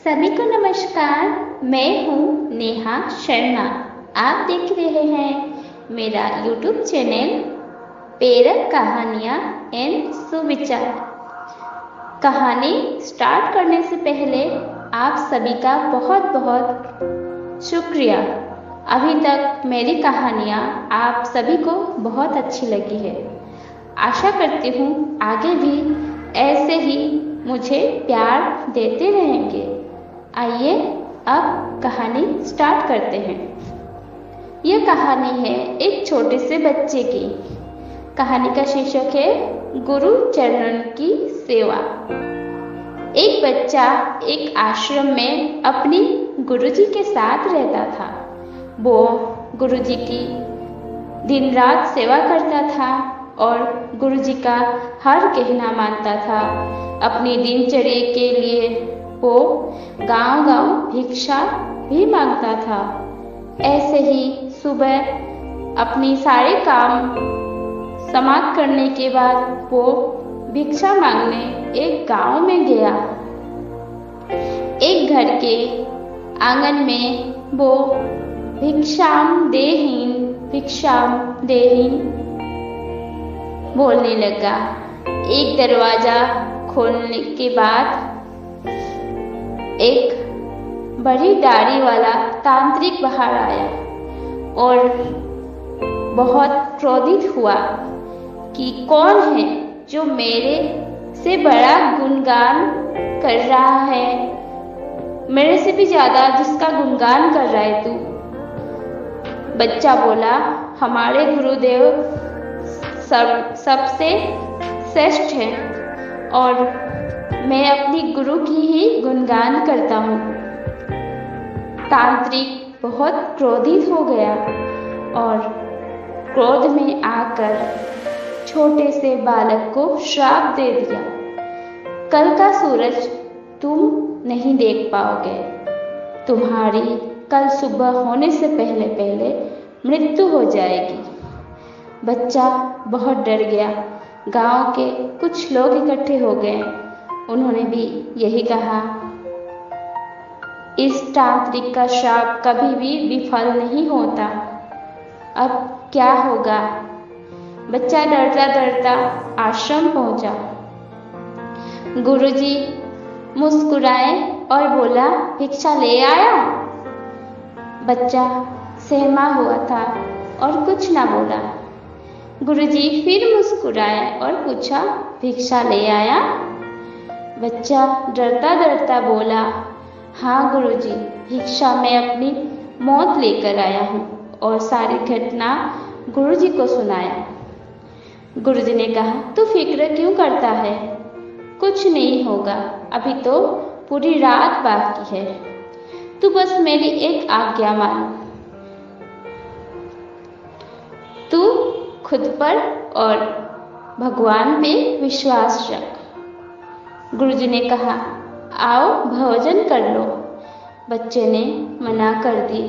सभी को नमस्कार। मैं हूँ नेहा शर्मा। आप देख रहे हैं मेरा YouTube चैनल प्रेरक कहानियाँ एंड सुविचार। कहानी स्टार्ट करने से पहले आप सभी का बहुत बहुत शुक्रिया। अभी तक मेरी कहानियाँ आप सभी को बहुत अच्छी लगी है। आशा करती हूँ आगे भी ऐसे ही मुझे प्यार देते रहेंगे। आइए अब कहानी स्टार्ट करते हैं। यह कहानी है एक छोटे से बच्चे की। कहानी का शीर्षक है गुरु चरणों की सेवा। एक बच्चा एक आश्रम में अपनी गुरुजी के साथ रहता था। वो गुरुजी की दिन रात सेवा करता था और गुरुजी का हर कहना मानता था। अपनी दिनचर्या के लिए वो गांव-गांव भिक्षा भी मांगता था। ऐसे ही सुबह अपनी सारे काम समाप्त करने के बाद वो भिक्षा मांगने एक गांव में गया। एक घर के आंगन में वो भिक्षाम देहीन बोलने लगा। एक दरवाजा खोलने के बाद एक बड़ी दाढ़ी वाला तांत्रिक बाहर आया और बहुत क्रोधित हुआ कि कौन है जो मेरे से बड़ा गुणगान कर रहा है, मेरे से भी ज्यादा जिसका गुणगान कर रहा है तू। बच्चा बोला, हमारे गुरुदेव सबसे श्रेष्ठ है और मैं अपनी गुरु की ही गुणगान करता हूँ। तांत्रिक बहुत क्रोधित हो गया और क्रोध में आकर छोटे से बालक को श्राप दे दिया। कल का सूरज तुम नहीं देख पाओगे। तुम्हारी कल सुबह होने से पहले पहले मृत्यु हो जाएगी। बच्चा बहुत डर गया। गांव के कुछ लोग इकट्ठे हो गए। उन्होंने भी यही कहा, इस तांत्रिक का श्राप कभी भी विफल नहीं होता। अब क्या होगा? बच्चा डरता डरता आश्रम पहुंचा। गुरुजी मुस्कुराए और बोला, भिक्षा ले आया? बच्चा सहमा हुआ था और कुछ ना बोला। गुरुजी फिर मुस्कुराए और पूछा, भिक्षा ले आया? बच्चा डरता डरता बोला, हाँ गुरुजी, भिक्षा मैं अपनी मौत लेकर आया हूँ। और सारी घटना गुरुजी को सुनाया। गुरुजी ने कहा, तू फिक्र क्यों करता है? कुछ नहीं होगा, अभी तो पूरी रात बाकी है। तू बस मेरी एक आज्ञा मान। तू खुद पर और भगवान पे विश्वास रख। गुरुजी ने कहा, आओ भोजन कर लो। बच्चे ने मना कर दी।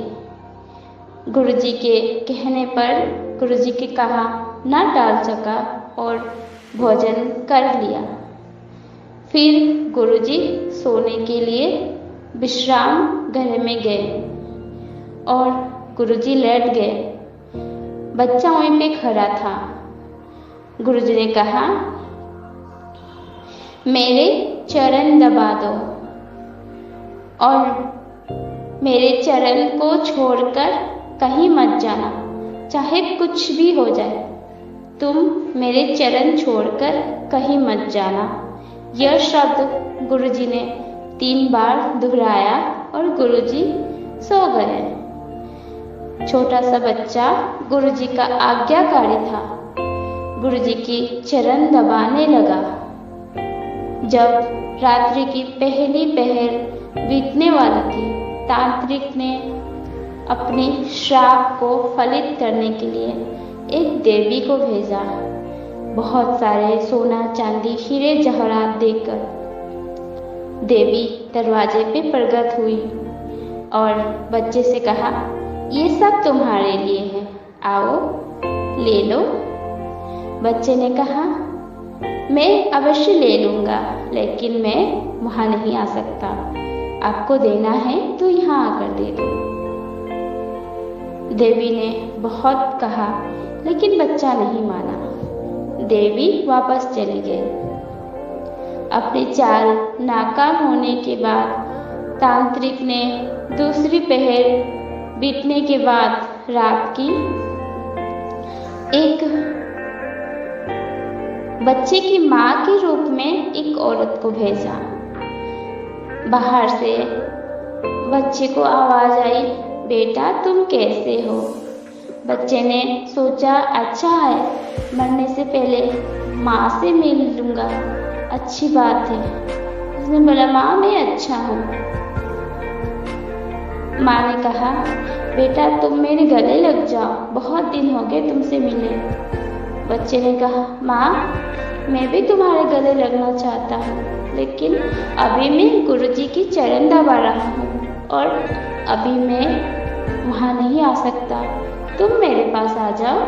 गुरुजी के कहने पर गुरुजी के कहा ना टाल सका और भोजन कर लिया। फिर गुरुजी सोने के लिए विश्राम घर में गए और गुरुजी लेट गए। बच्चा वहीं पे खड़ा था। गुरुजी ने कहा, मेरे चरण दबा दो और मेरे चरण को छोड़कर कहीं मत जाना, चाहे कुछ भी हो जाए। तुम मेरे चरण छोड़कर कहीं मत जाना। यह शब्द गुरुजी ने 3 बार दोहराया और गुरुजी सो गए। छोटा सा बच्चा गुरुजी का आज्ञाकारी था। गुरुजी की चरण दबाने लगा। जब रात्रि की पहली पहर बीतने वाली थी, तांत्रिक ने अपने श्राप को फलित करने के लिए एक देवी को भेजा। बहुत सारे सोना चांदी हीरे जवाहरात देकर देवी दरवाजे पे प्रकट हुई और बच्चे से कहा, ये सब तुम्हारे लिए है, आओ ले लो। बच्चे ने कहा, मैं अवश्य ले लूँगा, लेकिन मैं वहाँ नहीं आ सकता। आपको देना है तो यहाँ आकर दे दो। देवी ने बहुत कहा लेकिन बच्चा नहीं माना। देवी वापस चली गई। अपनी चाल नाकाम होने के बाद तांत्रिक ने दूसरी पहर बीतने के बाद रात की एक बच्चे की माँ के रूप में एक औरत को भेजा। बाहर से बच्चे को आवाज आई, बेटा तुम कैसे हो? बच्चे ने सोचा अच्छा है, मरने से पहले माँ से मिल लूंगा, अच्छी बात है। उसने बोला माँ मैं अच्छा हूँ। माँ ने कहा बेटा तुम मेरे गले लग जाओ, बहुत दिन हो गए तुमसे मिले। बच्चे ने कहा माँ मैं भी तुम्हारे गले लगना चाहता हूँ, लेकिन अभी मैं गुरुजी की चरण दबा रहा हूँ और अभी मैं वहाँ नहीं आ सकता, तुम मेरे पास आ जाओ।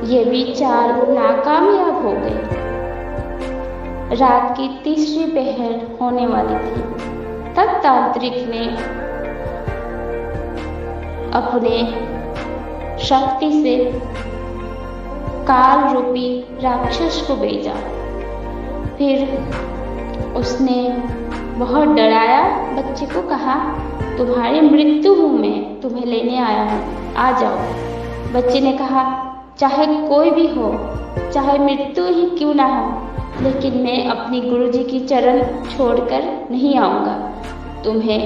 ये भी चाल नाकामयाब हो गई। रात की तीसरी पहर होने वाली थी, तब तांत्रिक ने अपने शक्ति से काल रूपी राक्षस को भेजा। फिर उसने बहुत डराया बच्चे को, कहा तुम्हारी मृत्यु हूँ मैं, तुम्हें लेने आया हूँ, आ जाओ। बच्चे ने कहा चाहे कोई भी हो, चाहे मृत्यु ही क्यों ना हो, लेकिन मैं अपनी गुरुजी की चरण छोड़कर नहीं आऊँगा। तुम्हें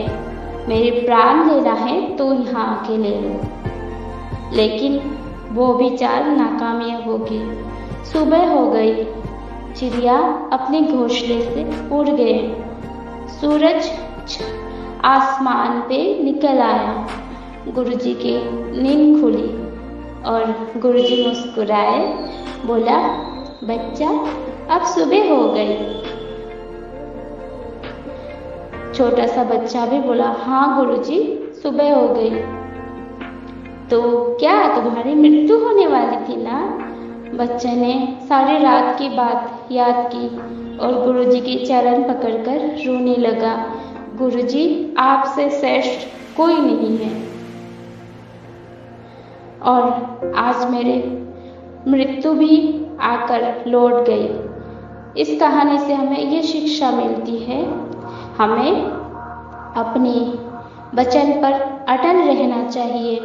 मेरे प्राण लेना है तो यहाँ आके ले लो। लेकिन वो भी चाल नाकामयाब हो गई। सुबह हो गई, चिड़िया अपने घोंसले से उड़ गए। सूरज आसमान पे निकल आया। गुरुजी की नींद खुली और गुरुजी मुस्कुराए, बोला बच्चा अब सुबह हो गई। छोटा सा बच्चा भी बोला हाँ गुरुजी सुबह हो गई। तो क्या तुम्हारी मृत्यु होने वाली थी ना? बच्चे ने सारी रात की बात याद की और गुरुजी के चरण पकड़कर रोने लगा। गुरुजी आपसे श्रेष्ठ कोई नहीं है और आज मेरे मृत्यु भी आकर लौट गई। इस कहानी से हमें ये शिक्षा मिलती है, हमें अपनी वचन पर अटल रहना चाहिए।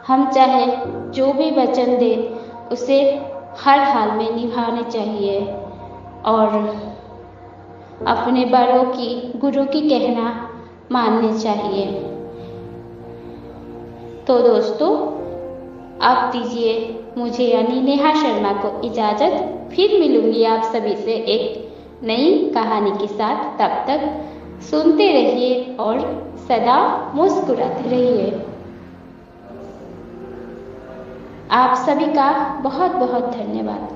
हम चाहे जो भी वचन दें उसे हर हाल में निभाने चाहिए और अपने बड़ों की, गुरु की कहना मानने चाहिए। तो दोस्तों अब दीजिए मुझे यानी नेहा शर्मा को इजाज़त। फिर मिलूंगी आप सभी से एक नई कहानी के साथ। तब तक सुनते रहिए और सदा मुस्कुराते रहिए। आप सभी का बहुत बहुत धन्यवाद।